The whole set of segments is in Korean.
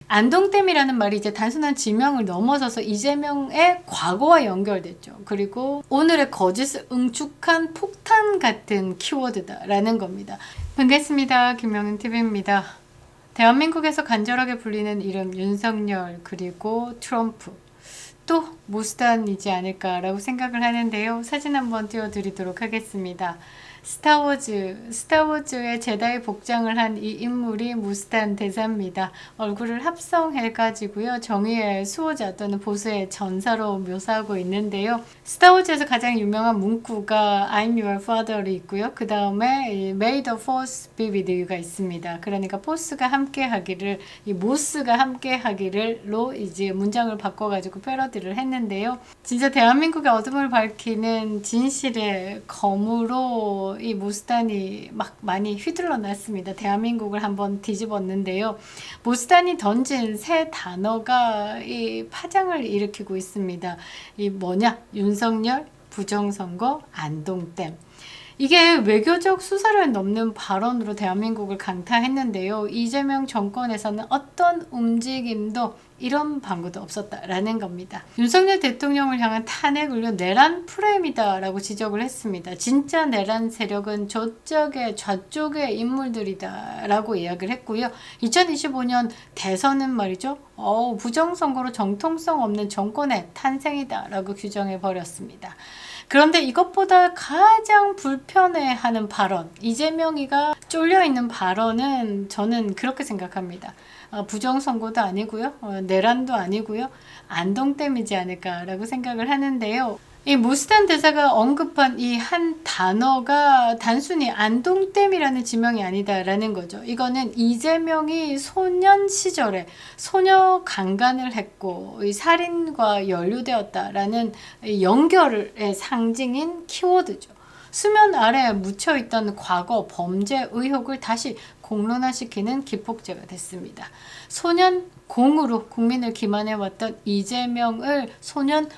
안동댐이라는 말이 이제 단순한 지명을 넘어서서 이재명의 과거와 연결됐죠. 그리고 오늘의 거짓을 응축한 폭탄 같은 키워드다라는 겁니다. 반갑습니다. 김영은TV입니다. 대한민국에서 간절하게 불리는 이름 윤석열 그리고 트럼프 또 모스단이지 않을까라고 생각을 하는데요. 사진 한번 띄워드리도록 하겠습니다. 스타워즈의 제다이 복장을 한 이 인물이 모스단 대사입니다. 얼굴을 합성해가지고요. 정의의 수호자 또는 보수의 전사로 묘사하고 있는데요. 스타워즈에서 가장 유명한 문구가 I'm your father이 있고요. 그 다음에 May the force be with you가 있습니다. 그러니까 포스가 함께 하기를, 이 모스가 함께 하기를로 이제 문장을 바꿔가지고 패러디를 했는데요. 진짜 대한민국의 어둠을 밝히는 진실의 검으로 이 모스단이 막 많이 휘둘러 놨습니다. 대한민국을 한번 뒤집었는데요. 모스단이 던진 세 단어가 이 파장을 일으키고 있습니다. 이 뭐냐? 윤석열, 부정선거, 안동댐. 이게 외교적 수사를 넘는 발언으로 대한민국을 강타했는데요. 이재명 정권에서는 어떤 움직임도 이런 방구도 없었다라는 겁니다. 윤석열 대통령을 향한 탄핵 의료 내란 프레임이다라고 지적을 했습니다. 진짜 내란 세력은 좌쪽의 인물들이다라고 이야기를 했고요. 2025년 대선은 말이죠. 부정선거로 정통성 없는 정권의 탄생이다라고 규정해 버렸습니다. 그런데 이것보다 가장 불편해하는 발언, 이재명이가 쫄려있는 발언은 저는 그렇게 생각합니다. 부정선거도 아니고요. 내란도 아니고요. 안동댐이지 않을까라고 생각을 하는데요. 이 모스단 대사가 언급한 이 한 단어가 단순히 안동댐이라는 지명이 아니다라는 거죠. 이거는 이재명이 소년 시절에 소녀 강간을 했고 이 살인과 연루되었다라는 연결의 상징인 키워드죠. 수면 아래에 묻혀있던 과거 범죄 의혹을 다시 공론화시키는 기폭제가 됐습니다. 소년 공으로 국민을 기만해왔던 이재명을 소년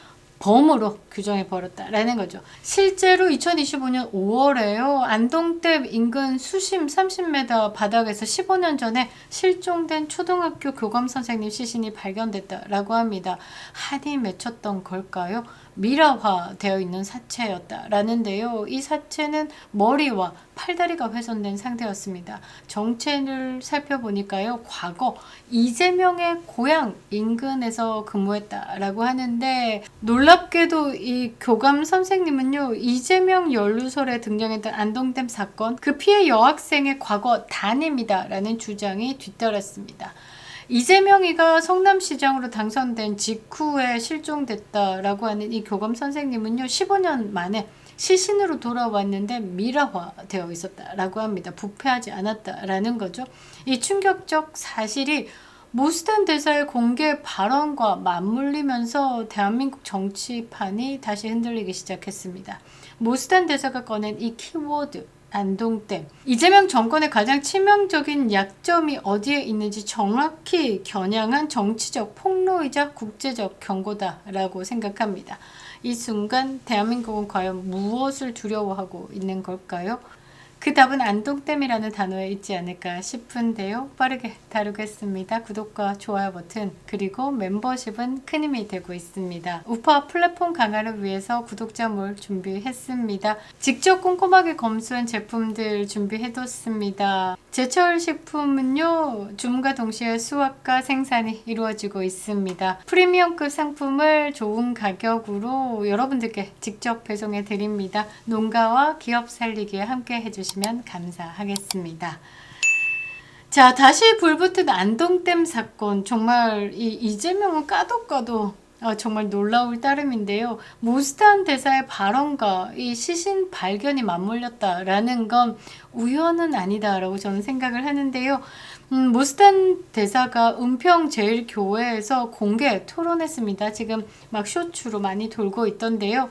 범으로 규정해 버렸다라는 거죠. 실제로 2025년 5월에요. 안동댐 인근 수심 30m 바닥에서 15년 전에 실종된 초등학교 교감 선생님 시신이 발견됐다라고 합니다. 한이 맺혔던 걸까요? 미라화되어 있는 사체였다라는데요. 이 사체는 머리와 팔다리가 훼손된 상태였습니다. 정체를 살펴보니까요. 과거 이재명의 고향 인근에서 근무했다라고 하는데 놀랍게도 이 교감 선생님은요. 이재명 연루설에 등장했던 안동댐 사건 그 피해 여학생의 과거 담임이다라는 주장이 뒤따랐습니다. 이재명이가 성남시장으로 당선된 직후에 실종됐다라고 하는 이 교감 선생님은요. 15년 만에 시신으로 돌아왔는데 미라화되어 있었다라고 합니다. 부패하지 않았다라는 거죠. 이 충격적 사실이 모스단 대사의 공개 발언과 맞물리면서 대한민국 정치판이 다시 흔들리기 시작했습니다. 모스단 대사가 꺼낸 이 키워드 안동댐. 이재명 정권의 가장 치명적인 약점이 어디에 있는지 정확히 겨냥한 정치적 폭로이자 국제적 경고다라고 생각합니다. 이 순간 대한민국은 과연 무엇을 두려워하고 있는 걸까요? 그 답은 안동댐이라는 단어에 있지 않을까 싶은데요. 빠르게 다루겠습니다. 구독과 좋아요 버튼 그리고 멤버십은 큰 힘이 되고 있습니다. 우파 플랫폼 강화를 위해서 구독자몰 준비했습니다. 직접 꼼꼼하게 검수한 제품들 준비해뒀습니다. 제철 식품은요. 주문과 동시에 수확과 생산이 이루어지고 있습니다. 프리미엄급 상품을 좋은 가격으로 여러분들께 직접 배송해 드립니다. 농가와 기업 살리기에 함께 해주시면 감사하겠습니다. 자, 다시 불붙은 안동댐 사건. 정말 이재명은 까도 정말 놀라울 따름인데요. 모스단 대사의 발언과 이 시신 발견이 맞물렸다라는 건 우연은 아니다라고 저는 생각을 하는데요. 모스단 대사가 은평제일교회에서 공개 토론했습니다. 지금 막 쇼츠로 많이 돌고 있던데요.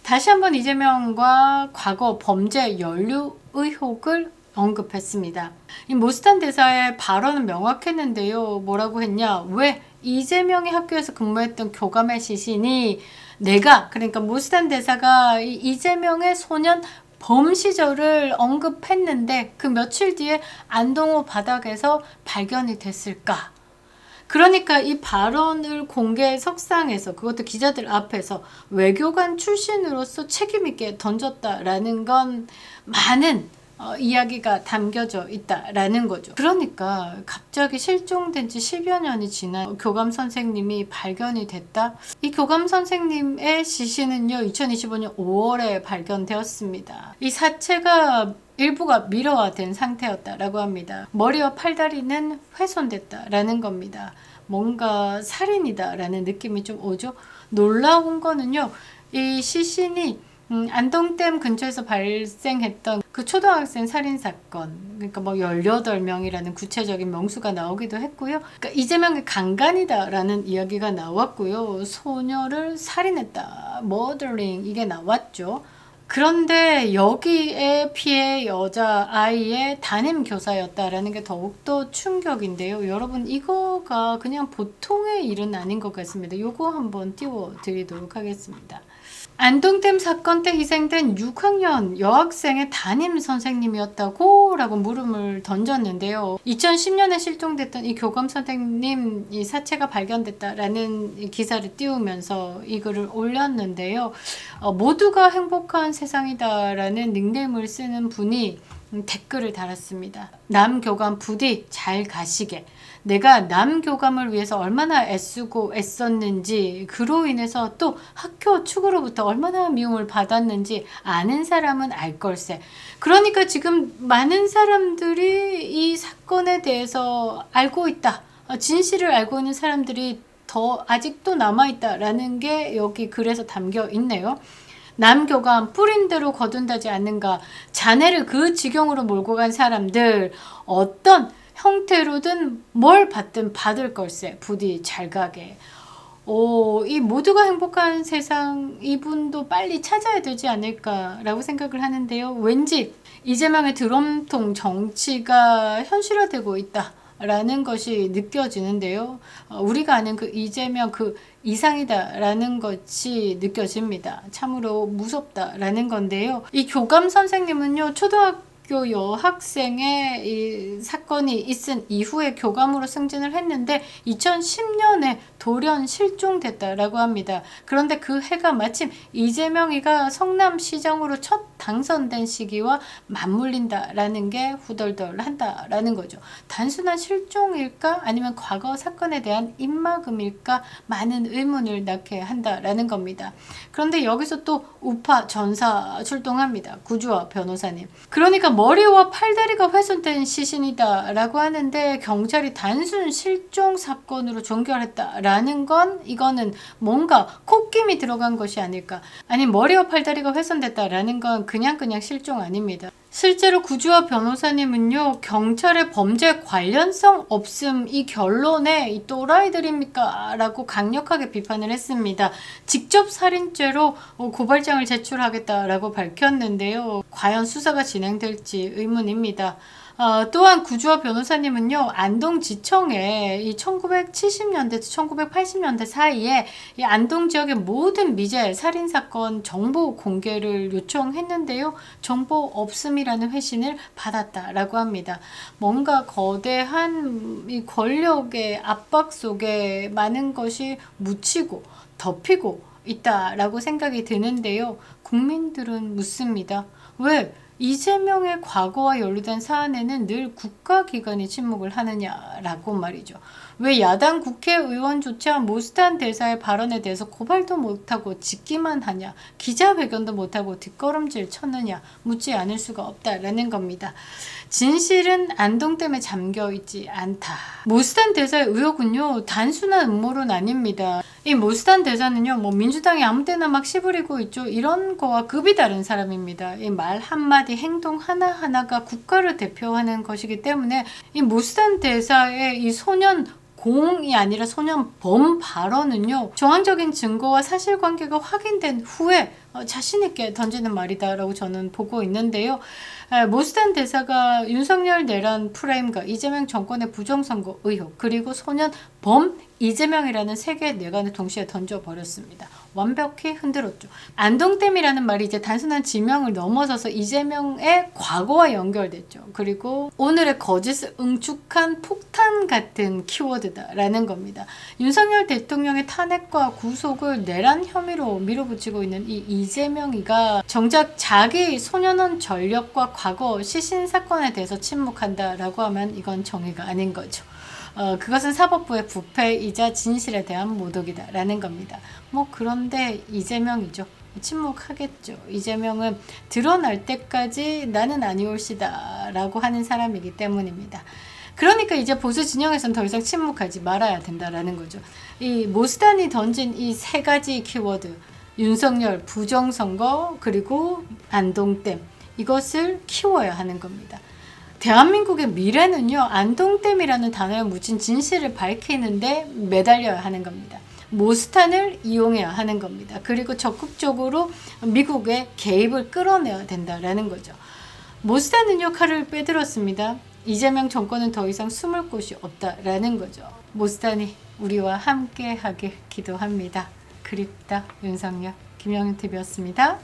다시 한번 이재명과 과거 범죄 연루 의혹을 언급했습니다. 이 모스단 대사의 발언은 명확했는데요. 뭐라고 했냐? 왜 이재명의 학교에서 근무했던 교감의 시신이 그러니까 모스단 대사가 이재명의 소년 범 시절을 언급했는데 그 며칠 뒤에 안동호 바닥에서 발견이 됐을까? 그러니까 이 발언을 공개 석상에서 그것도 기자들 앞에서 외교관 출신으로서 책임 있게 던졌다라는 건 많은 이야기가 담겨져 있다라는 거죠. 그러니까 갑자기 실종된 지 10여 년이 지난 교감 선생님이 발견이 됐다. 이 교감 선생님의 시신은요 2025년 5월에 발견되었습니다. 이 사체가 일부가 미러화된 상태였다라고 합니다. 머리와 팔다리는 훼손됐다라는 겁니다. 뭔가 살인이다라는 느낌이 좀 오죠. 놀라운 거는요, 이 시신이 안동댐 근처에서 발생했던 그 초등학생 살인 사건, 그러니까 뭐 18명이라는 구체적인 명수가 나오기도 했고요. 그러니까 이재명의 강간이다라는 이야기가 나왔고요. 소녀를 살인했다, 머더링 이게 나왔죠. 그런데 여기에 피해 여자아이의 담임 교사였다라는 게 더욱더 충격인데요. 여러분 이거가 그냥 보통의 일은 아닌 것 같습니다. 요거 한번 띄워드리도록 하겠습니다. 안동댐 사건 때 희생된 6학년 여학생의 담임 선생님이었다고 라고 물음을 던졌는데요. 2010년에 실종됐던 이 교감 선생님 이 사체가 발견됐다라는 기사를 띄우면서 이 글을 올렸는데요. 모두가 행복한 세상이다라는 닉네임을 쓰는 분이 댓글을 달았습니다. 남교감 부디 잘 가시게. 내가 남교감을 위해서 얼마나 애쓰고 애썼는지, 그로 인해서 또 학교 측으로부터 얼마나 미움을 받았는지 아는 사람은 알 걸세. 그러니까 지금 많은 사람들이 이 사건에 대해서 알고 있다, 진실을 알고 있는 사람들이 더 아직도 남아있다라는 게 여기 글에서 담겨 있네요. 남교감 뿌린 대로 거둔다지 않는가. 자네를 그 지경으로 몰고 간 사람들 어떤 형태로든 뭘 받든 받을 걸세. 부디 잘 가게. 이 모두가 행복한 세상, 이분도 빨리 찾아야 되지 않을까라고 생각을 하는데요. 왠지 이재명의 드럼통 정치가 현실화되고 있다 라는 것이 느껴지는데요. 우리가 아는 그 이재명 그 이상이다라는 것이 느껴집니다. 참으로 무섭다라는 건데요. 이 교감 선생님은요, 초등학교 여학생의 이 사건이 있은 이후에 교감으로 승진을 했는데 2010년에 돌연 실종됐다라고 합니다. 그런데 그 해가 마침 이재명이가 성남시장으로 첫 당선된 시기와 맞물린다라는 게 후덜덜한다라는 거죠. 단순한 실종일까 아니면 과거 사건에 대한 입막음일까 많은 의문을 낳게 한다라는 겁니다. 그런데 여기서 또 우파 전사 출동합니다. 구주와 변호사님. 그러니까 머리와 팔다리가 훼손된 시신이다 라고 하는데 경찰이 단순 실종 사건으로 종결했다라는 건 이거는 뭔가 콧김이 들어간 것이 아닐까. 아니 머리와 팔다리가 훼손됐다라는 건 그냥 실종 아닙니다. 실제로 구주와 변호사님은요, 경찰의 범죄 관련성 없음 이 결론에 이 또라이들입니까? 라고 강력하게 비판을 했습니다. 직접 살인죄로 고발장을 제출하겠다라고 밝혔는데요. 과연 수사가 진행될지 의문입니다. 또한 구주와 변호사님은요, 안동지청에 이 1970년대, 1980년대 사이에 이 안동 지역의 모든 미제 살인사건 정보 공개를 요청했는데요, 정보 없음이라는 회신을 받았다라고 합니다. 뭔가 거대한 이 권력의 압박 속에 많은 것이 묻히고 덮이고 있다라고 생각이 드는데요, 국민들은 묻습니다. 왜? 이재명의 과거와 연루된 사안에는 늘 국가기관이 침묵을 하느냐라고 말이죠. 왜 야당 국회의원조차 모스탄 대사의 발언에 대해서 고발도 못하고 짓기만 하냐, 기자회견도 못하고 뒷걸음질 쳤느냐 묻지 않을 수가 없다라는 겁니다. 진실은 안동댐에 잠겨있지 않다. 모스탄 대사의 의혹은요, 단순한 음모론 아닙니다. 이 모스탄 대사는요, 뭐 민주당이 아무 때나 막 시부리고 있죠, 이런 거와 급이 다른 사람입니다. 이 말 한마디 행동 하나하나가 국가를 대표하는 것이기 때문에 이 모스탄 대사의 이 소년 공이 아니라 소년 범 발언은요, 정황적인 증거와 사실관계가 확인된 후에 자신있게 던지는 말이다라고 저는 보고 있는데요. 모스탄 대사가 윤석열 내란 프레임과 이재명 정권의 부정선거 의혹, 그리고 소년 범 이재명이라는 세 개의 뇌관을 동시에 던져버렸습니다. 완벽히 흔들었죠. 안동댐이라는 말이 이제 단순한 지명을 넘어서서 이재명의 과거와 연결됐죠. 그리고 오늘의 거짓을 응축한 폭탄 같은 키워드다라는 겁니다. 윤석열 대통령의 탄핵과 구속을 내란 혐의로 밀어붙이고 있는 이 이재명이가 정작 자기 소년원 전력과 과거 시신 사건에 대해서 침묵한다라고 하면 이건 정의가 아닌 거죠. 그것은 사법부의 부패이자 진실에 대한 모독이다라는 겁니다. 그런데 이재명이죠. 침묵하겠죠. 이재명은 드러날 때까지 나는 아니올시다 라고 하는 사람이기 때문입니다. 그러니까 이제 보수 진영에서는 더 이상 침묵하지 말아야 된다라는 거죠. 이 모스단이 던진 이 세 가지 키워드, 윤석열 부정선거 그리고 안동댐, 이것을 키워야 하는 겁니다. 대한민국의 미래는요, 안동댐이라는 단어에 묻힌 진실을 밝히는데 매달려야 하는 겁니다. 모스탄을 이용해야 하는 겁니다. 그리고 적극적으로 미국의 개입을 끌어내야 된다라는 거죠. 모스탄은요, 칼을 빼들었습니다. 이재명 정권은 더 이상 숨을 곳이 없다라는 거죠. 모스탄이 우리와 함께 하길 기도합니다. 그립다 윤석열. 김영윤 TV였습니다.